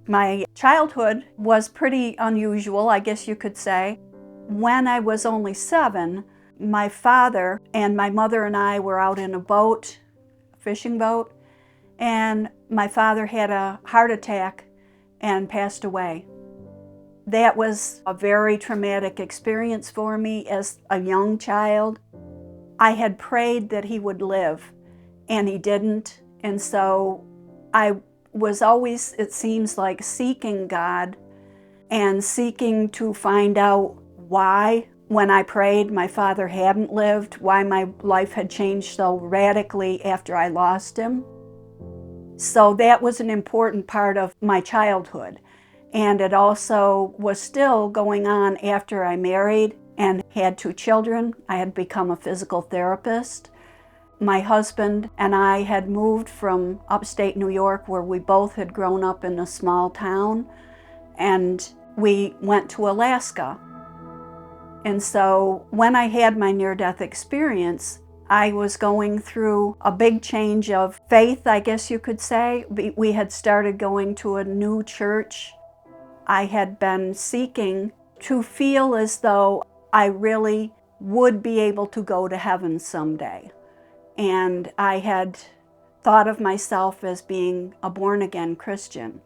My childhood was pretty unusual, I guess you could say. When I was only 7, my father and my mother and I were out in a boat, a fishing boat, and my father had a heart attack and passed away. That was a very traumatic experience for me as a young child. I had prayed that he would live, and he didn't, and so I was always, it seems like, seeking God and seeking to find out why, when I prayed, my father hadn't lived, why my life had changed so radically after I lost him. So that was an important part of my childhood. And it also was still going on after I married and had 2 children. I had become a physical therapist. My husband and I had moved from upstate New York, where we both had grown up in a small town, and we went to Alaska. And so when I had my near-death experience, I was going through a big change of faith, I guess you could say. We had started going to a new church. I had been seeking to feel as though I really would be able to go to heaven someday. And I had thought of myself as being a born-again Christian.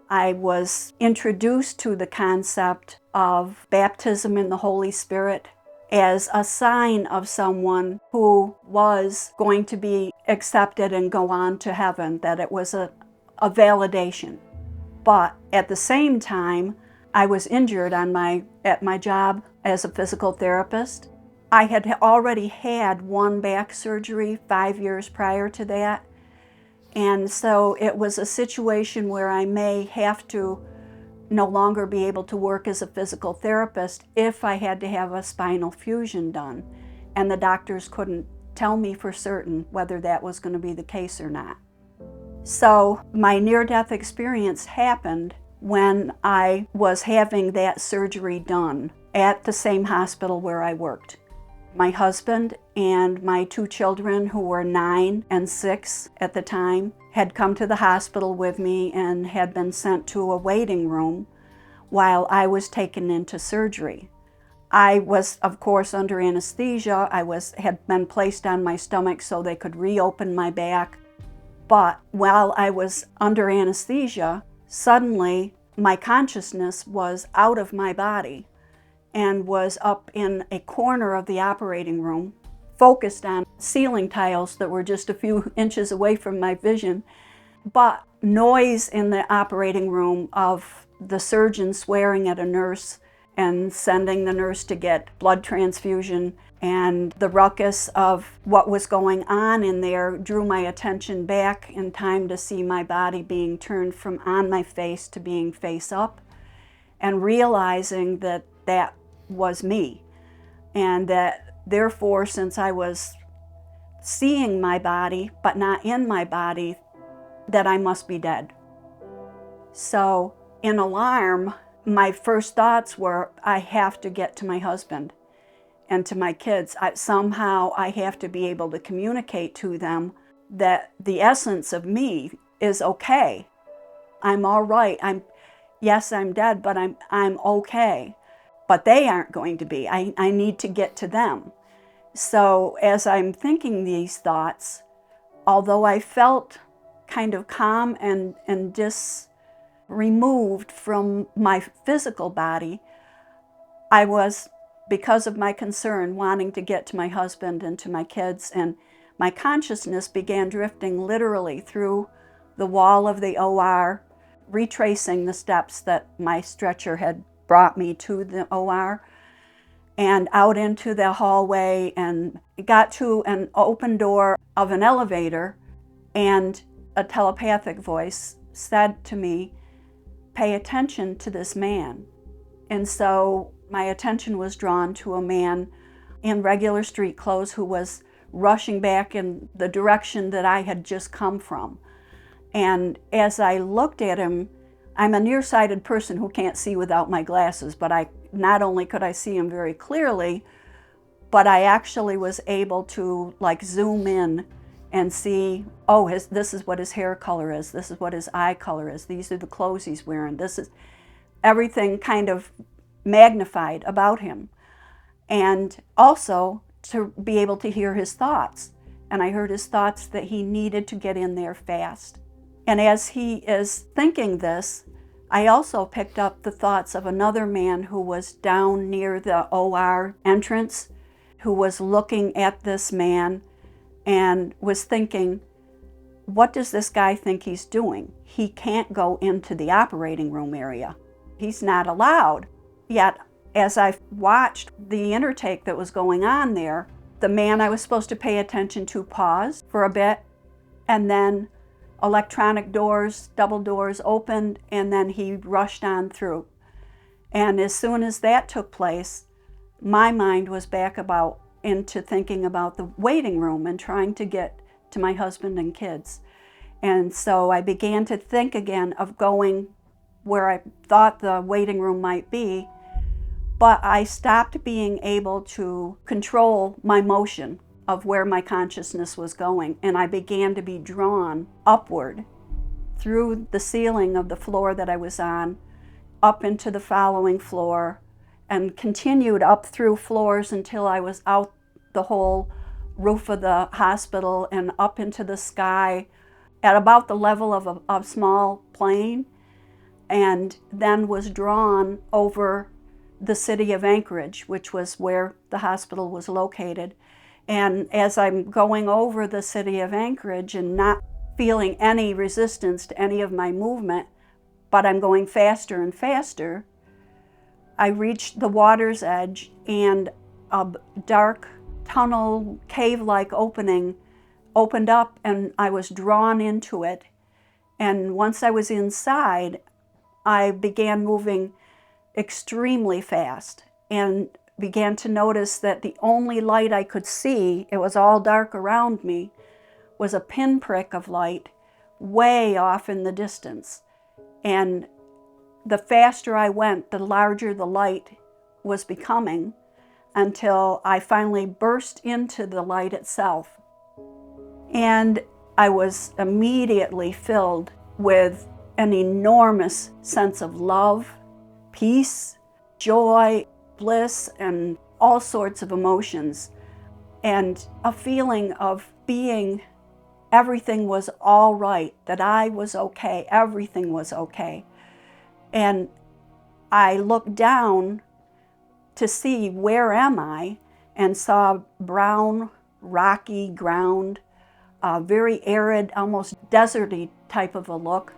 I was introduced to the concept of baptism in the Holy Spirit as a sign of someone who was going to be accepted and go on to heaven, that it was a validation. But at the same time, I was injured at my job as a physical therapist. I had already had 1 back surgery 5 years prior to that. And so it was a situation where I may have to no longer be able to work as a physical therapist if I had to have a spinal fusion done. And the doctors couldn't tell me for certain whether that was going to be the case or not. So my near-death experience happened when I was having that surgery done at the same hospital where I worked. My husband and my 2 children, who were 9 and 6 at the time, had come to the hospital with me and had been sent to a waiting room while I was taken into surgery. I was, of course, under anesthesia. I had been placed on my stomach so they could reopen my back. But while I was under anesthesia, suddenly my consciousness was out of my body and was up in a corner of the operating room, focused on ceiling tiles that were just a few inches away from my vision. But noise in the operating room of the surgeon swearing at a nurse and sending the nurse to get blood transfusion, and the ruckus of what was going on in there drew my attention back in time to see my body being turned from on my face to being face up, and realizing that that was me, and that therefore, since I was seeing my body but not in my body, that I must be dead. So in alarm, my first thoughts were, I have to get to my husband and to my kids. Somehow I have to be able to communicate to them that the essence of me is okay. I'm all right. Yes, I'm dead, but I'm okay. But they aren't going to be. I need to get to them. So as I'm thinking these thoughts, although I felt kind of calm and removed from my physical body, I was, because of my concern, wanting to get to my husband and to my kids, and my consciousness began drifting literally through the wall of the OR, retracing the steps that my stretcher had brought me to the OR, and out into the hallway, and got to an open door of an elevator, and a telepathic voice said to me, "Pay attention to this man." And so my attention was drawn to a man in regular street clothes who was rushing back in the direction that I had just come from. And as I looked at him, I'm a nearsighted person who can't see without my glasses, but not only could I see him very clearly, but I actually was able to zoom in and see, oh, this is what his hair color is, this is what his eye color is, these are the clothes he's wearing, this is everything kind of magnified about him. And also to be able to hear his thoughts. And I heard his thoughts that he needed to get in there fast. And as he is thinking this, I also picked up the thoughts of another man who was down near the OR entrance, who was looking at this man and was thinking, what does this guy think he's doing? He can't go into the operating room area. He's not allowed. Yet, as I watched the intertake that was going on there, the man I was supposed to pay attention to paused for a bit, and then electronic doors, double doors opened, and then he rushed on through. And as soon as that took place, my mind was back into thinking about the waiting room and trying to get to my husband and kids. And so I began to think again of going where I thought the waiting room might be, but I stopped being able to control my motion of where my consciousness was going, and I began to be drawn upward through the ceiling of the floor that I was on, up into the following floor, and continued up through floors until I was out the whole roof of the hospital and up into the sky at about the level of a small plane, and then was drawn over the city of Anchorage, which was where the hospital was located. And as I'm going over the city of Anchorage and not feeling any resistance to any of my movement, but I'm going faster and faster, I reached the water's edge, and a dark tunnel, cave-like opening opened up, and I was drawn into it. And once I was inside, I began moving extremely fast and began to notice that the only light I could see, it was all dark around me, was a pinprick of light way off in the distance. And the faster I went, the larger the light was becoming, until I finally burst into the light itself. And I was immediately filled with an enormous sense of love, peace, joy, bliss, and all sorts of emotions, and a feeling of being everything was all right, that I was okay, everything was okay. And I looked down to see where am I, and saw brown, rocky ground, very arid, almost deserty type of a look.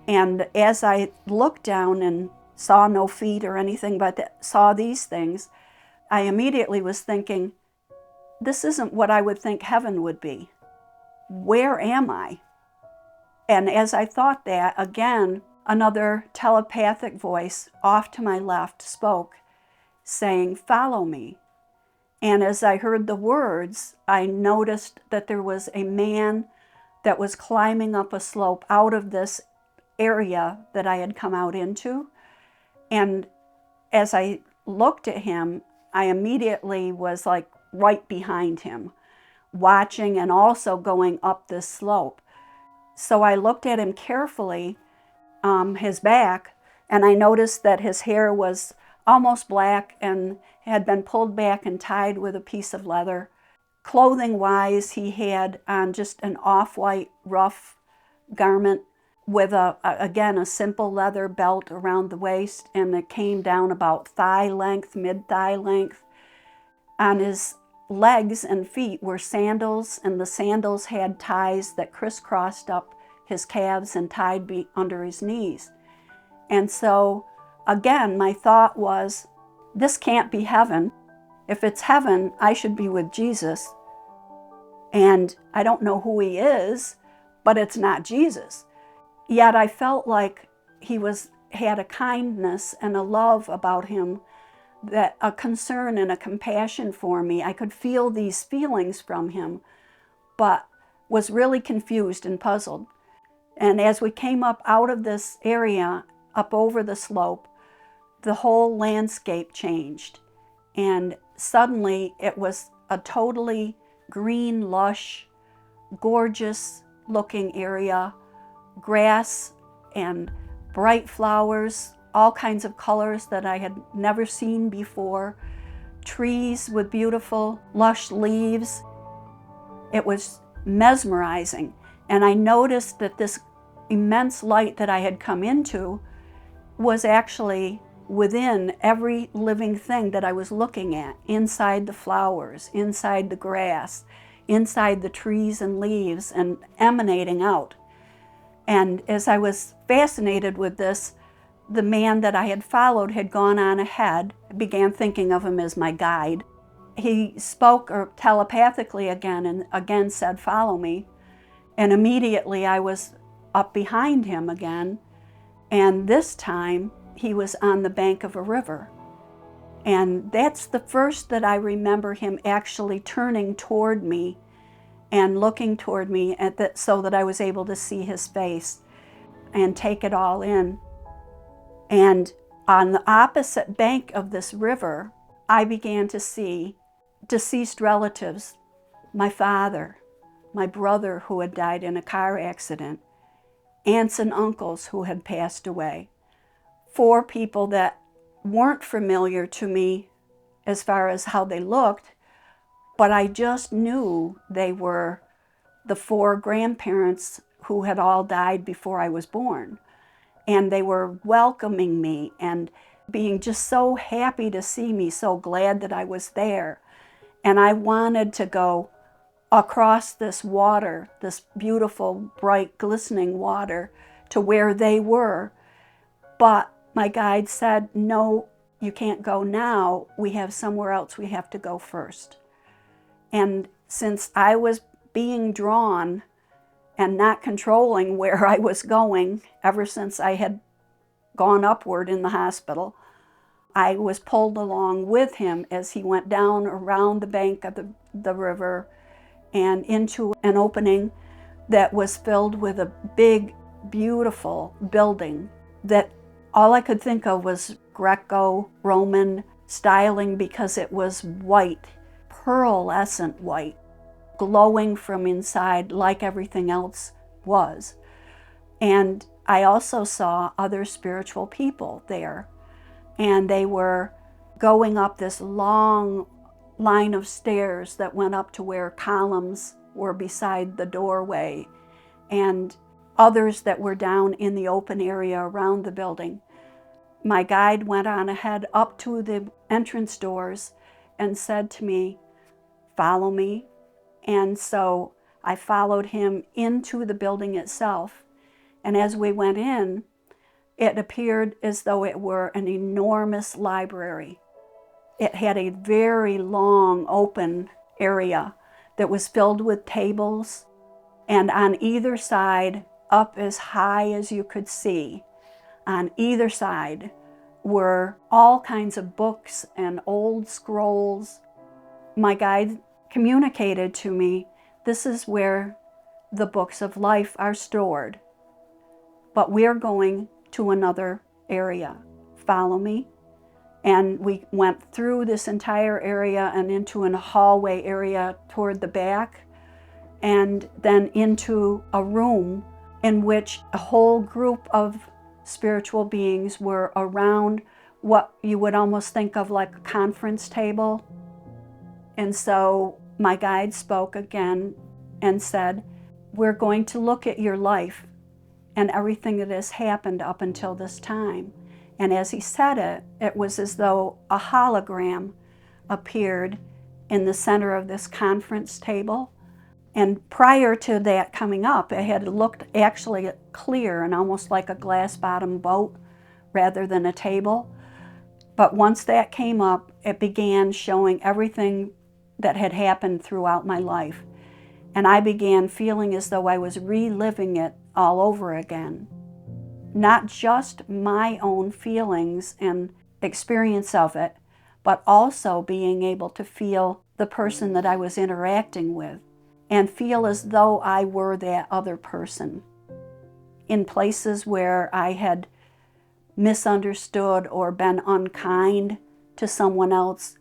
And as I looked down and saw no feet or anything, but saw these things, I immediately was thinking, this isn't what I would think heaven would be. Where am I? And as I thought that, again, another telepathic voice off to my left spoke, saying, follow me. And as I heard the words, I noticed that there was a man that was climbing up a slope out of this area that I had come out into. And as I looked at him, I immediately was like right behind him, watching and also going up this slope. So I looked at him carefully, his back, and I noticed that his hair was almost black and had been pulled back and tied with a piece of leather. Clothing-wise, he had on just an off-white rough garment with again a simple leather belt around the waist, and it came down about thigh length, mid-thigh length. On his legs and feet were sandals, and the sandals had ties that crisscrossed up his calves and tied under his knees. And so, again, my thought was, this can't be heaven. If it's heaven, I should be with Jesus. And I don't know who he is, but it's not Jesus. Yet I felt like he had a kindness and a love about him, that a concern and a compassion for me. I could feel these feelings from him, but was really confused and puzzled. And as we came up out of this area, up over the slope, the whole landscape changed. And suddenly it was a totally green, lush, gorgeous looking area, grass and bright flowers, all kinds of colors that I had never seen before, trees with beautiful, lush leaves. It was mesmerizing. And I noticed that this immense light that I had come into was actually within every living thing that I was looking at, inside the flowers, inside the grass, inside the trees and leaves, and emanating out. And as I was fascinated with this, the man that I had followed had gone on ahead. I began thinking of him as my guide. He spoke or telepathically again and again said, "Follow me." And immediately I was up behind him again. And this time he was on the bank of a river. And that's the first that I remember him actually turning toward me and looking toward me so that I was able to see his face and take it all in. And on the opposite bank of this river, I began to see deceased relatives, my father, my brother who had died in a car accident, aunts and uncles who had passed away, 4 people that weren't familiar to me as far as how they looked, but I just knew they were the 4 grandparents who had all died before I was born. And they were welcoming me and being just so happy to see me, so glad that I was there. And I wanted to go across this water, this beautiful, bright, glistening water, to where they were. But my guide said, "No, you can't go now. We have somewhere else we have to go first." And since I was being drawn and not controlling where I was going ever since I had gone upward in the hospital, I was pulled along with him as he went down around the bank of the river and into an opening that was filled with a big, beautiful building that all I could think of was Greco-Roman styling, because it was white, pearlescent white, glowing from inside like everything else was. And I also saw other spiritual people there, and they were going up this long line of stairs that went up to where columns were beside the doorway, and others that were down in the open area around the building. My guide went on ahead up to the entrance doors and said to me, "Follow me." And so I followed him into the building itself. And as we went in, it appeared as though it were an enormous library. It had a very long open area that was filled with tables, and on either side, up as high as you could see, on either side were all kinds of books and old scrolls. My guide communicated to me, "This is where the books of life are stored, but we're going to another area. Follow me." And we went through this entire area and into a hallway area toward the back, and then into a room in which a whole group of spiritual beings were around what you would almost think of like a conference table. And so my guide spoke again and said, "We're going to look at your life and everything that has happened up until this time." And as he said it, it was as though a hologram appeared in the center of this conference table. And prior to that coming up, it had looked actually clear and almost like a glass-bottom boat rather than a table. But once that came up, it began showing everything that had happened throughout my life. And I began feeling as though I was reliving it all over again. Not just my own feelings and experience of it, but also being able to feel the person that I was interacting with and feel as though I were that other person. In places where I had misunderstood or been unkind to someone else,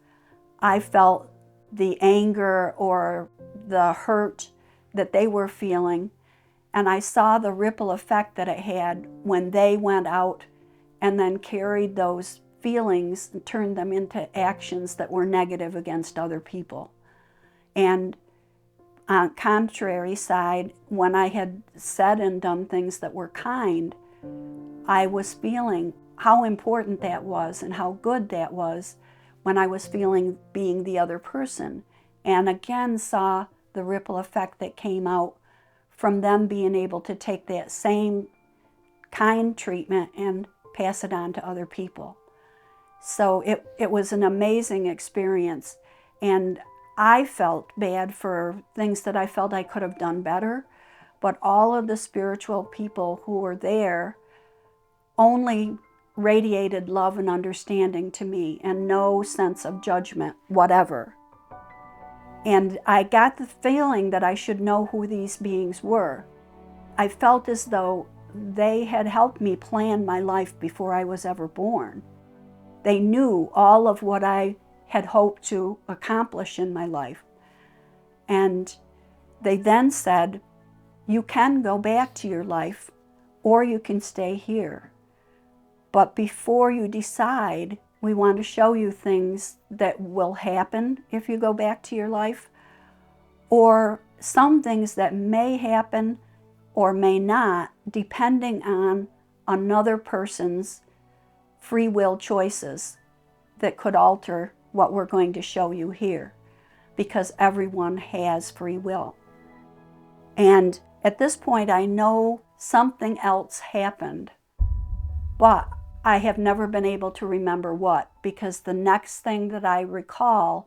I felt the anger or the hurt that they were feeling, and I saw the ripple effect that it had when they went out and then carried those feelings and turned them into actions that were negative against other people. And on the contrary side, when I had said and done things that were kind, I was feeling how important that was and how good that was when I was feeling being the other person. And again saw the ripple effect that came out from them being able to take that same kind treatment and pass it on to other people. So it was an amazing experience. And I felt bad for things that I felt I could have done better, but all of the spiritual people who were there only radiated love and understanding to me and no sense of judgment, whatever. And I got the feeling that I should know who these beings were. I felt as though they had helped me plan my life before I was ever born. They knew all of what I had hoped to accomplish in my life. And they then said, you can go back to your life or you can stay here. But before you decide, we want to show you things that will happen if you go back to your life, or some things that may happen or may not, depending on another person's free will choices that could alter what we're going to show you here, because everyone has free will. And at this point, I know something else happened, but I have never been able to remember what, because the next thing that I recall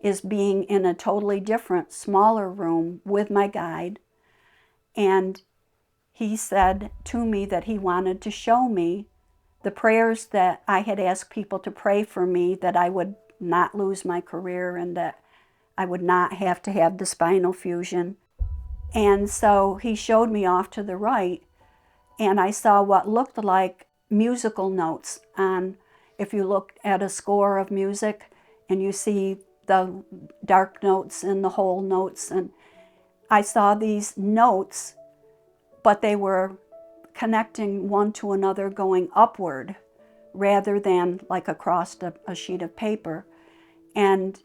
is being in a totally different, smaller room with my guide, and he said to me that he wanted to show me the prayers that I had asked people to pray for me, that I would not lose my career and that I would not have to have the spinal fusion. And so he showed me off to the right, and I saw what looked like musical notes. And if you look at a score of music and you see the dark notes and the whole notes, and I saw these notes, but they were connecting one to another, going upward rather than like across a sheet of paper. And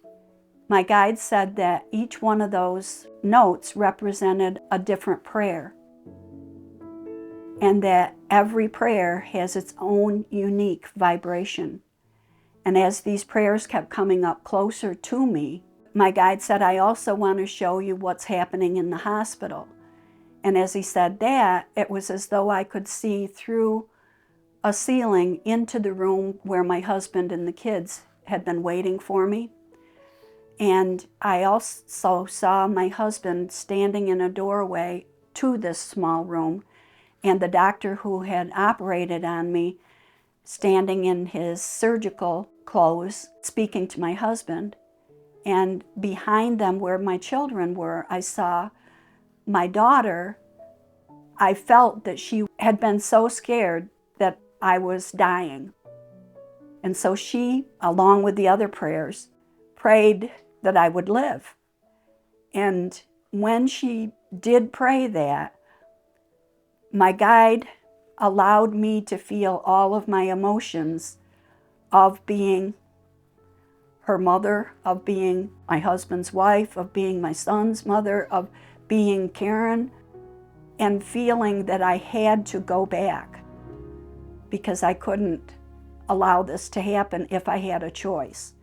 my guide said that each one of those notes represented a different prayer, and that every prayer has its own unique vibration. And as these prayers kept coming up closer to me, my guide said, I also want to show you what's happening in the hospital. And as he said that, it was as though I could see through a ceiling into the room where my husband and the kids had been waiting for me. And I also saw my husband standing in a doorway to this small room, and the doctor who had operated on me standing in his surgical clothes, speaking to my husband. And behind them, where my children were, I saw my daughter. I felt that she had been so scared that I was dying. And so she, along with the other prayers, prayed that I would live. And when she did pray that, my guide allowed me to feel all of my emotions of being her mother, of being my husband's wife, of being my son's mother, of being Karen, and feeling that I had to go back because I couldn't allow this to happen if I had a choice.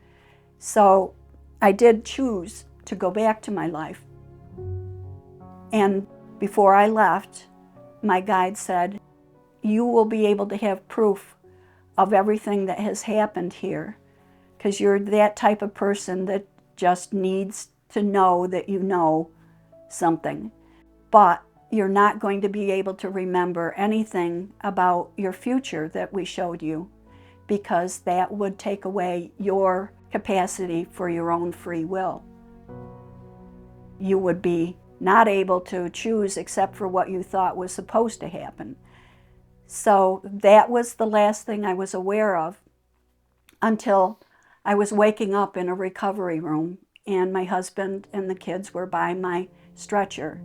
So I did choose to go back to my life. And before I left, my guide said, you will be able to have proof of everything that has happened here, because you're that type of person that just needs to know that you know something. But you're not going to be able to remember anything about your future that we showed you, because that would take away your capacity for your own free will. You would be not able to choose except for what you thought was supposed to happen. So that was the last thing I was aware of until I was waking up in a recovery room and my husband and the kids were by my stretcher.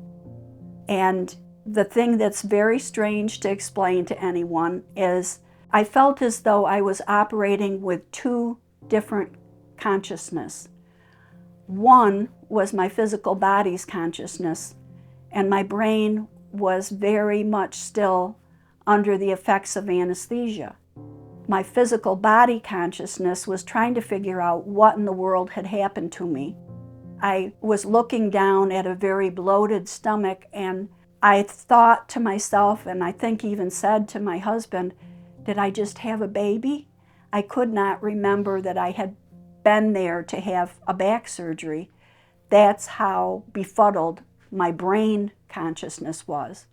And the thing that's very strange to explain to anyone is I felt as though I was operating with two different consciousness. One was my physical body's consciousness, and my brain was very much still under the effects of anesthesia. My physical body consciousness was trying to figure out what in the world had happened to me. I was looking down at a very bloated stomach, and I thought to myself, and I think even said to my husband, did I just have a baby? I could not remember that I had been there to have a back surgery. That's how befuddled my brain consciousness was.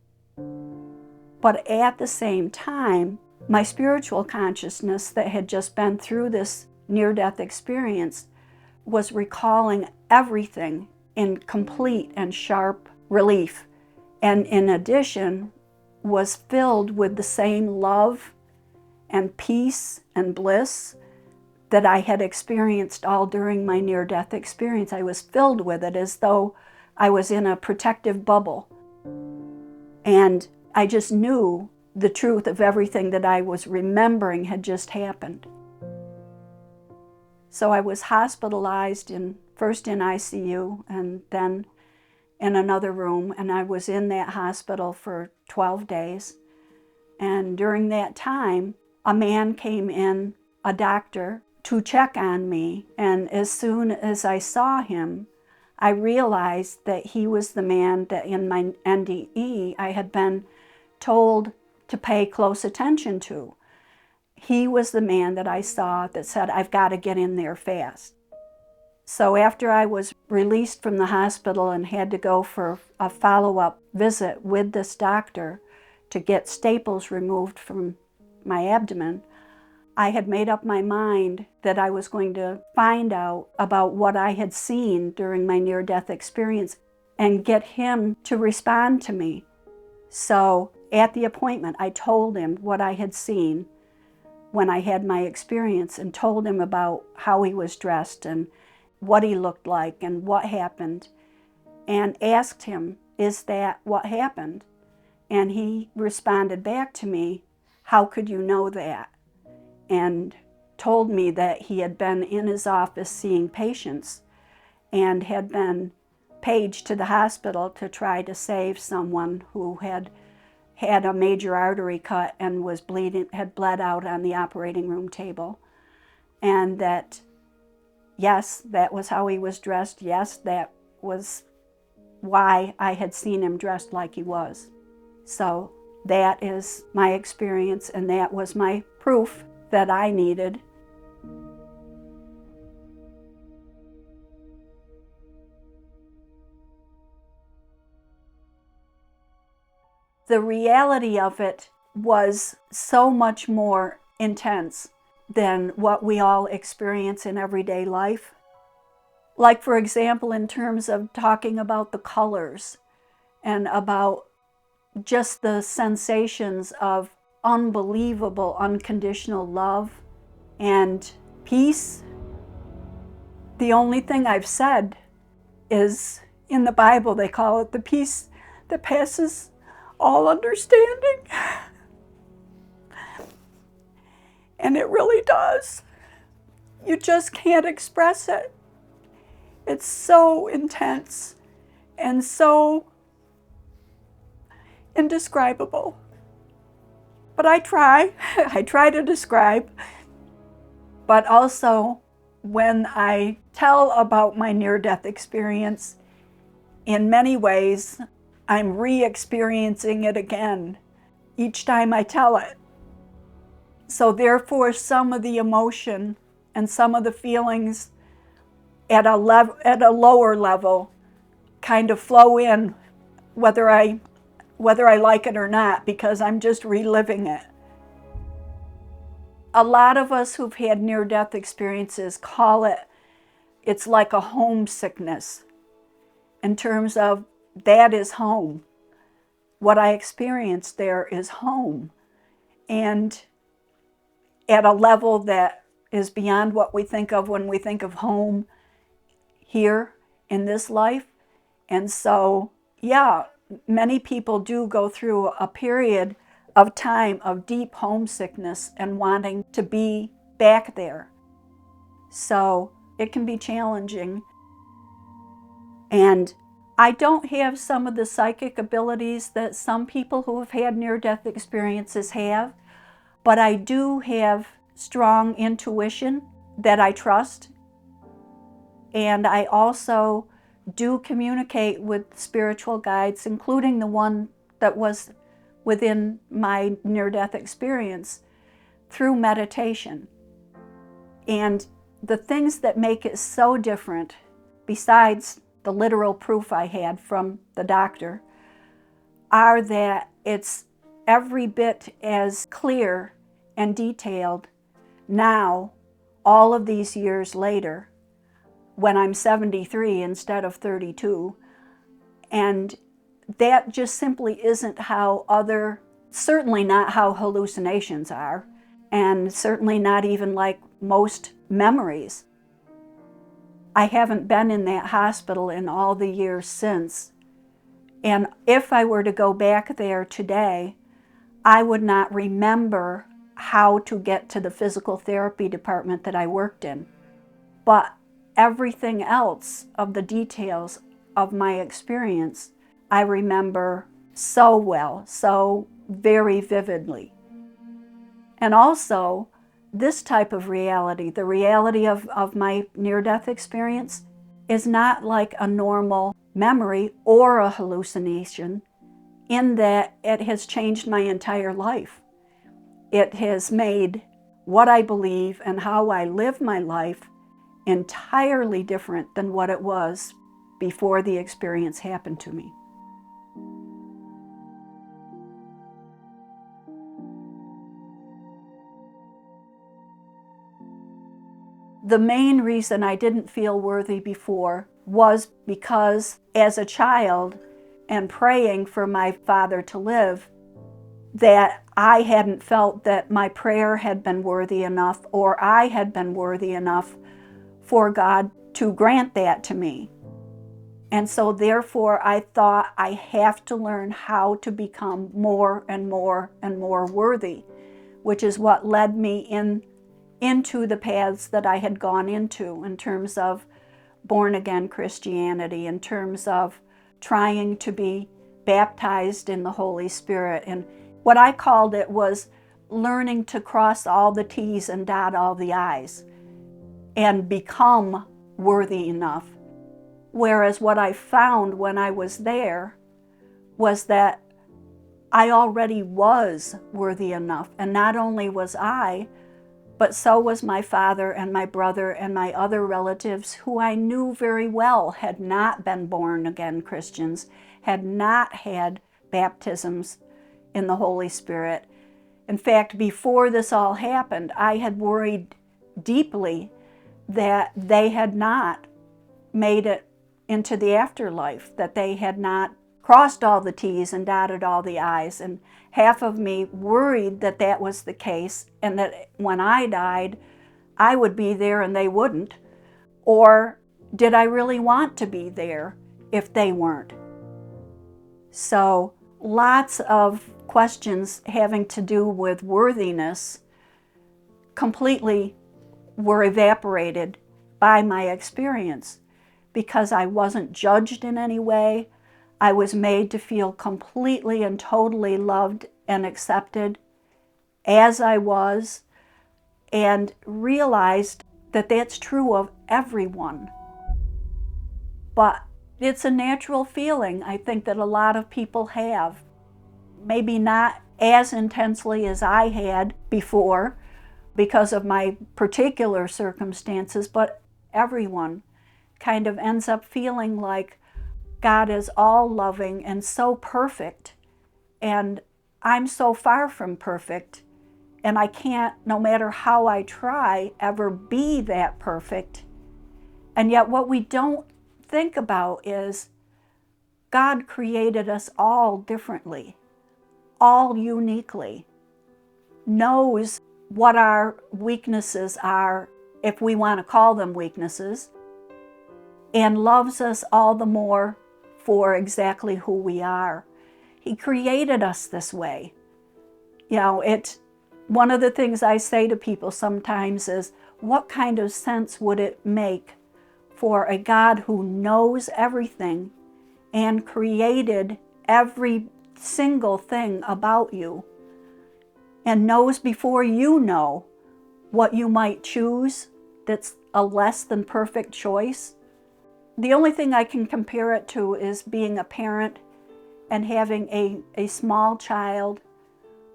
But at the same time, my spiritual consciousness that had just been through this near-death experience was recalling everything in complete and sharp relief, and in addition was filled with the same love and peace and bliss that I had experienced all during my near-death experience. I was filled with it as though I was in a protective bubble. And I just knew the truth of everything that I was remembering had just happened. So I was hospitalized first in ICU and then in another room, and I was in that hospital for 12 days. And during that time, a man came in, a doctor, to check on me, and as soon as I saw him, I realized that he was the man that in my NDE I had been told to pay close attention to. He was the man that I saw that said, I've got to get in there fast. So after I was released from the hospital and had to go for a follow-up visit with this doctor to get staples removed from my abdomen, I had made up my mind that I was going to find out about what I had seen during my near-death experience and get him to respond to me. So at the appointment, I told him what I had seen when I had my experience and told him about how he was dressed and what he looked like and what happened, and asked him, is that what happened? And he responded back to me, how could you know that? And told me that he had been in his office seeing patients and had been paged to the hospital to try to save someone who had had a major artery cut and was bleeding, had bled out on the operating room table. And that, yes, that was how he was dressed. Yes, that was why I had seen him dressed like he was. So that is my experience, and that was my proof that I needed. The reality of it was so much more intense than what we all experience in everyday life. Like, for example, in terms of talking about the colors and about just the sensations of unbelievable, unconditional love and peace. The only thing I've said is, in the Bible, they call it the peace that passes all understanding. And it really does. You just can't express it. It's so intense and so indescribable. But I try to describe. But also, when I tell about my near-death experience, in many ways, I'm re-experiencing it again each time I tell it. So therefore, some of the emotion and some of the feelings at a lower level kind of flow in, whether I like it or not, because I'm just reliving it. A lot of us who've had near-death experiences call it's like a homesickness, in terms of that is home. What I experienced there is home. And at a level that is beyond what we think of when we think of home here in this life. And so, yeah, many people do go through a period of time of deep homesickness and wanting to be back there. So it can be challenging. And I don't have some of the psychic abilities that some people who have had near-death experiences have, but I do have strong intuition that I trust. And I also do communicate with spiritual guides, including the one that was within my near-death experience, through meditation. And the things that make it so different, besides the literal proof I had from the doctor, are that it's every bit as clear and detailed now, all of these years later, when I'm 73 instead of 32. And that just simply isn't how certainly not how hallucinations are, and certainly not even like most memories. I haven't been in that hospital in all the years since. And if I were to go back there today, I would not remember how to get to the physical therapy department that I worked in. But everything else of the details of my experience, I remember so well, so very vividly. And also, this type of reality, the reality of my near-death experience, is not like a normal memory or a hallucination, in that it has changed my entire life. It has made what I believe and how I live my life entirely different than what it was before the experience happened to me. The main reason I didn't feel worthy before was because as a child and praying for my father to live, that I hadn't felt that my prayer had been worthy enough, or I had been worthy enough for God to grant that to me. And so therefore I thought I have to learn how to become more and more and more worthy, which is what led me into the paths that I had gone into in terms of born-again Christianity, in terms of trying to be baptized in the Holy Spirit. And what I called it was learning to cross all the T's and dot all the I's and become worthy enough. Whereas what I found when I was there was that I already was worthy enough. And not only was I, but so was my father and my brother and my other relatives, who I knew very well had not been born-again Christians, had not had baptisms in the Holy Spirit. In fact, before this all happened, I had worried deeply that they had not made it into the afterlife, that they had not crossed all the T's and dotted all the I's. And half of me worried that that was the case, and that when I died, I would be there and they wouldn't. Or did I really want to be there if they weren't? So lots of questions having to do with worthiness completely were evaporated by my experience, because I wasn't judged in any way. I was made to feel completely and totally loved and accepted as I was, and realized that that's true of everyone. But it's a natural feeling, I think, that a lot of people have. Maybe not as intensely as I had before because of my particular circumstances, but everyone kind of ends up feeling like God is all loving and so perfect, and I'm so far from perfect, and I can't, no matter how I try, ever be that perfect. And yet what we don't think about is God created us all differently, all uniquely, knows what our weaknesses are, if we want to call them weaknesses, and loves us all the more for exactly who we are. He created us this way. You know, one of the things I say to people sometimes is, what kind of sense would it make for a God who knows everything and created every single thing about you and knows before you know what you might choose that's a less than perfect choice? The only thing I can compare it to is being a parent and having a small child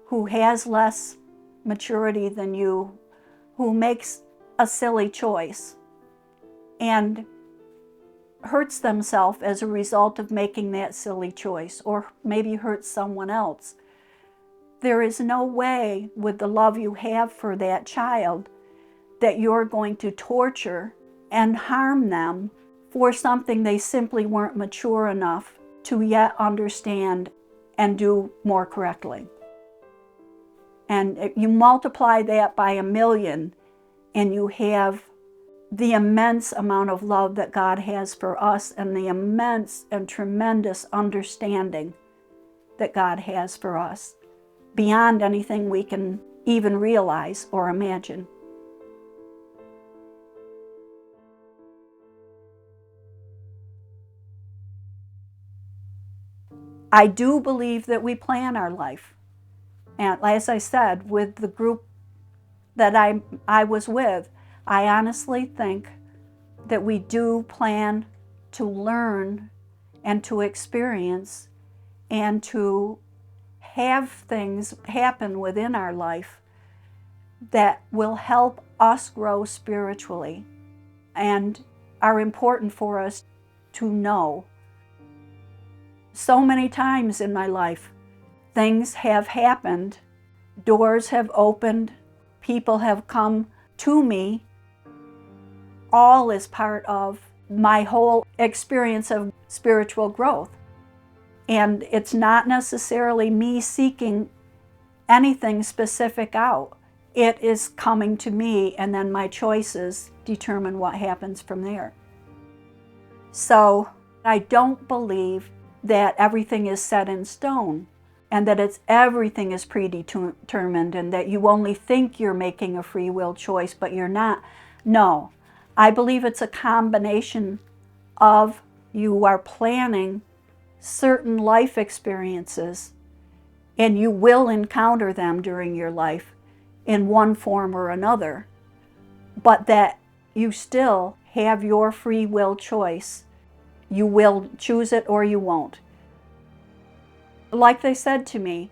who has less maturity than you, who makes a silly choice and hurts themselves as a result of making that silly choice, or maybe hurts someone else. There is no way, with the love you have for that child, that you're going to torture and harm them for something they simply weren't mature enough to yet understand and do more correctly. And you multiply that by 1,000,000, and you have the immense amount of love that God has for us and the immense and tremendous understanding that God has for us, beyond anything we can even realize or imagine. I do believe that we plan our life. And as I said, with the group that I was with, I honestly think that we do plan to learn and to experience and to have things happen within our life that will help us grow spiritually and are important for us to know. So many times in my life, things have happened, doors have opened, people have come to me, all as part of my whole experience of spiritual growth. And it's not necessarily me seeking anything specific out. It is coming to me, and then my choices determine what happens from there. So I don't believe that everything is set in stone and that everything is predetermined and that you only think you're making a free will choice, but you're not. No, I believe it's a combination of you are planning certain life experiences and you will encounter them during your life in one form or another, but that you still have your free will choice. You will choose it or you won't. Like they said to me,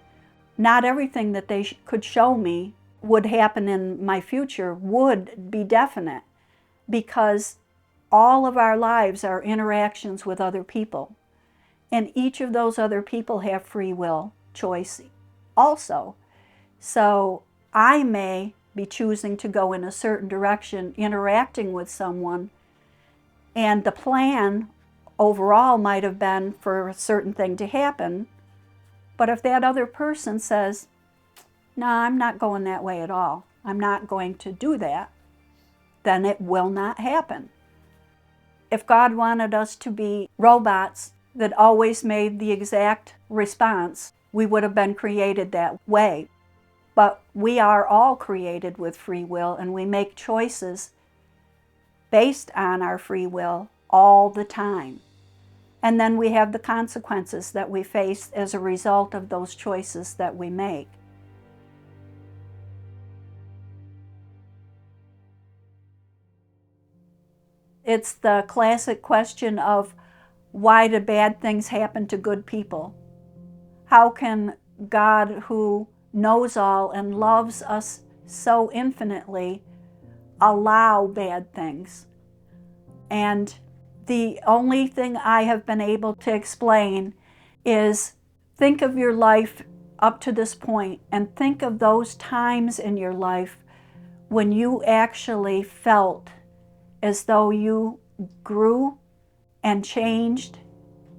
not everything that they could show me would happen in my future would be definite, because all of our lives are interactions with other people. And each of those other people have free will choice also. So I may be choosing to go in a certain direction, interacting with someone, and the plan overall might have been for a certain thing to happen. But if that other person says, no, I'm not going that way at all, I'm not going to do that, then it will not happen. If God wanted us to be robots that always made the exact response, we would have been created that way. But we are all created with free will, and we make choices based on our free will all the time. And then we have the consequences that we face as a result of those choices that we make. It's the classic question of, why do bad things happen to good people? How can God, who knows all and loves us so infinitely, allow bad things? And the only thing I have been able to explain is, think of your life up to this point and think of those times in your life when you actually felt as though you grew and changed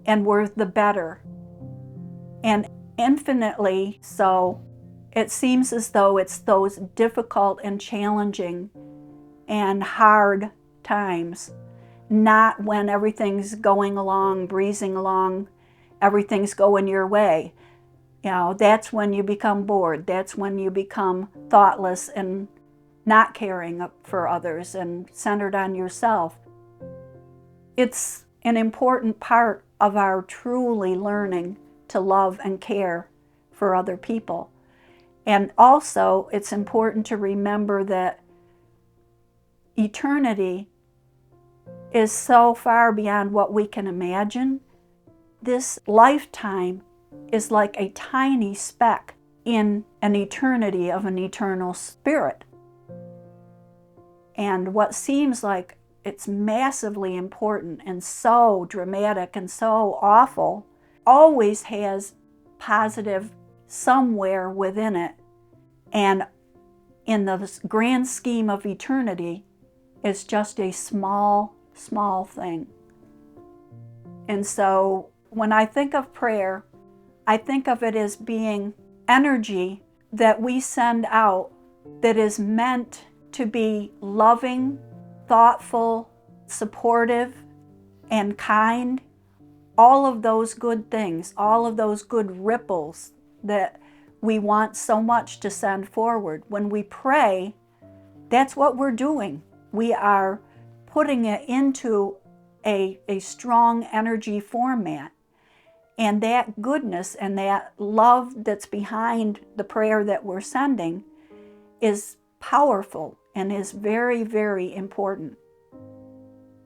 and were the better. And infinitely so, it seems as though it's those difficult and challenging and hard times not when everything's going along, breezing along, everything's going your way. You know, that's when you become bored. That's when you become thoughtless and not caring for others and centered on yourself. It's an important part of our truly learning to love and care for other people. And also, it's important to remember that eternity is so far beyond what we can imagine. This lifetime is like a tiny speck in an eternity of an eternal spirit. And what seems like it's massively important and so dramatic and so awful always has positive somewhere within it. And in the grand scheme of eternity, it's just a small, small thing. And so when I think of prayer, I think of it as being energy that we send out that is meant to be loving, thoughtful, supportive, and kind. All of those good things, all of those good ripples that we want so much to send forward. When we pray, that's what we're doing. We are putting it into a strong energy format. And that goodness and that love that's behind the prayer that we're sending is powerful and is very, very important.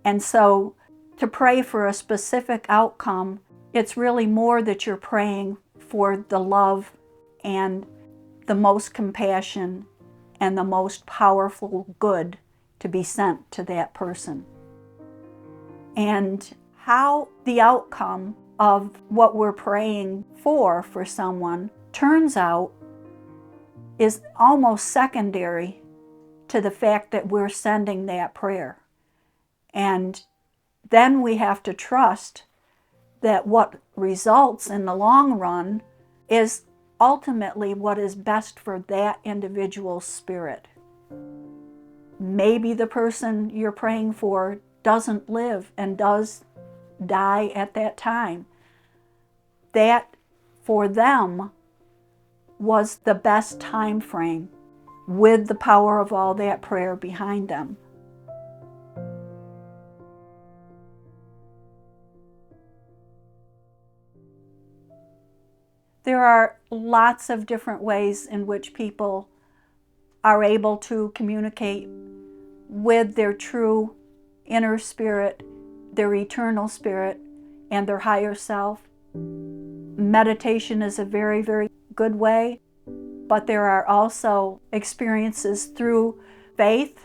And so to pray for a specific outcome, it's really more that you're praying for the love and the most compassion and the most powerful good to be sent to that person. And how the outcome of what we're praying for someone turns out is almost secondary to the fact that we're sending that prayer. And then we have to trust that what results in the long run is ultimately what is best for that individual's spirit. Maybe the person you're praying for doesn't live and does die at that time. That, for them, was the best time frame with the power of all that prayer behind them. There are lots of different ways in which people are able to communicate with their true inner spirit, their eternal spirit, and their higher self. Meditation is a very, very good way, but there are also experiences through faith,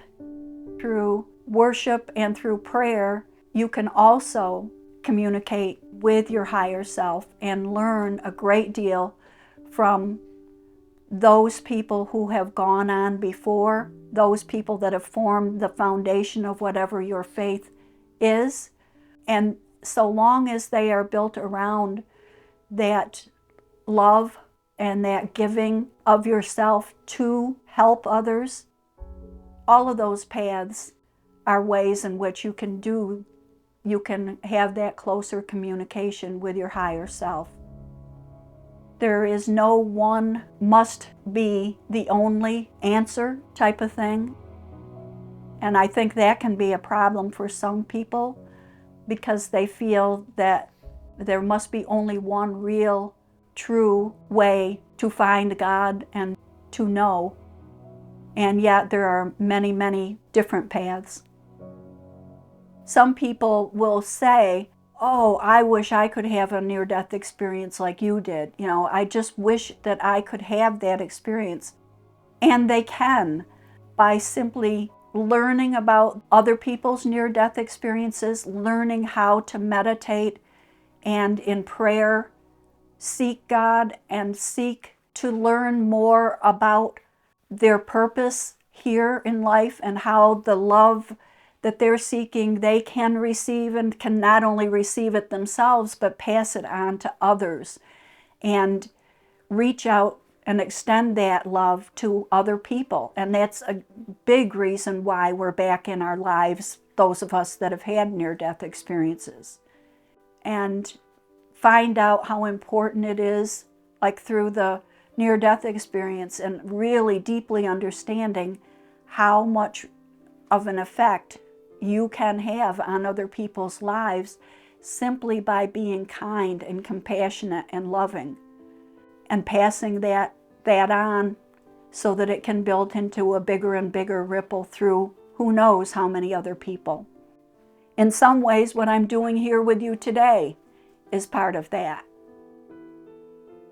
through worship, and through prayer. You can also communicate with your higher self and learn a great deal from those people who have gone on before, those people that have formed the foundation of whatever your faith is. And so long as they are built around that love and that giving of yourself to help others, all of those paths are ways in which you can have that closer communication with your higher self. There is no one must be the only answer type of thing. And I think that can be a problem for some people because they feel that there must be only one real, true way to find God and to know. And yet there are many, many different paths. Some people will say, oh, I wish I could have a near-death experience like you did. You know, I just wish that I could have that experience. And they can, by simply learning about other people's near-death experiences, learning how to meditate, and in prayer, seek God and seek to learn more about their purpose here in life and how the love that they're seeking, they can receive and can not only receive it themselves, but pass it on to others and reach out and extend that love to other people. And that's a big reason why we're back in our lives those of us that have had near-death experiences, and find out how important it is, like through the near-death experience, and really deeply understanding how much of an effect you can have on other people's lives simply by being kind and compassionate and loving, and passing that on so that it can build into a bigger and bigger ripple through who knows how many other people. In some ways, what I'm doing here with you today is part of that.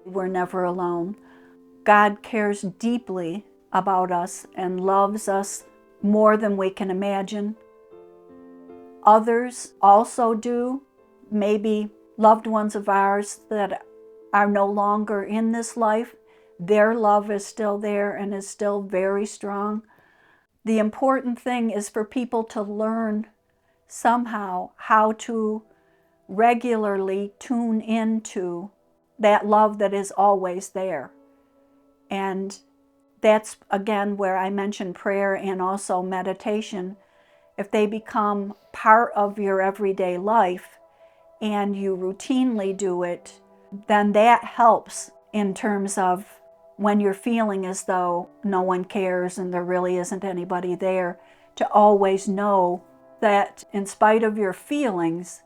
We're never alone. God cares deeply about us and loves us more than we can imagine. Others also do, maybe loved ones of ours that are no longer in this life. Their love is still there and is still very strong. The important thing is for people to learn somehow how to regularly tune into that love that is always there. And that's, again, where I mentioned prayer and also meditation. If they become part of your everyday life and you routinely do it, then that helps in terms of when you're feeling as though no one cares and there really isn't anybody there, to always know that in spite of your feelings,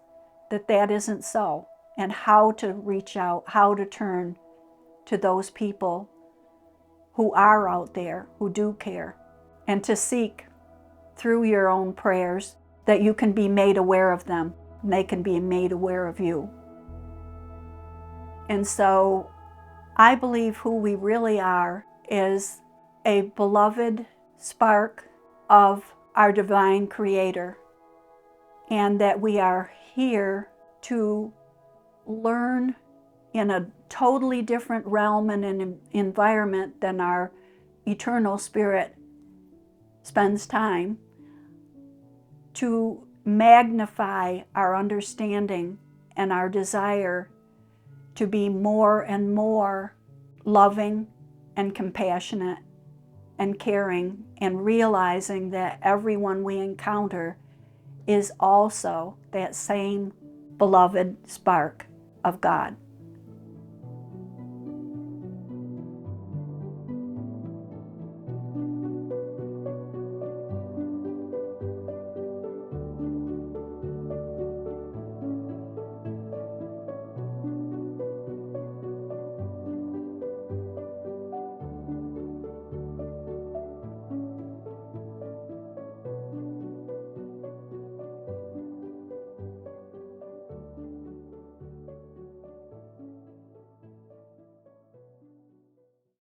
that isn't so, and how to reach out, how to turn to those people who are out there, who do care, and to seek through your own prayers that you can be made aware of them, and they can be made aware of you. And so I believe who we really are is a beloved spark of our divine Creator, and that we are here to learn in a totally different realm and an environment than our eternal spirit spends time, to magnify our understanding and our desire to be more and more loving and compassionate and caring, and realizing that everyone we encounter is also that same beloved spark of God.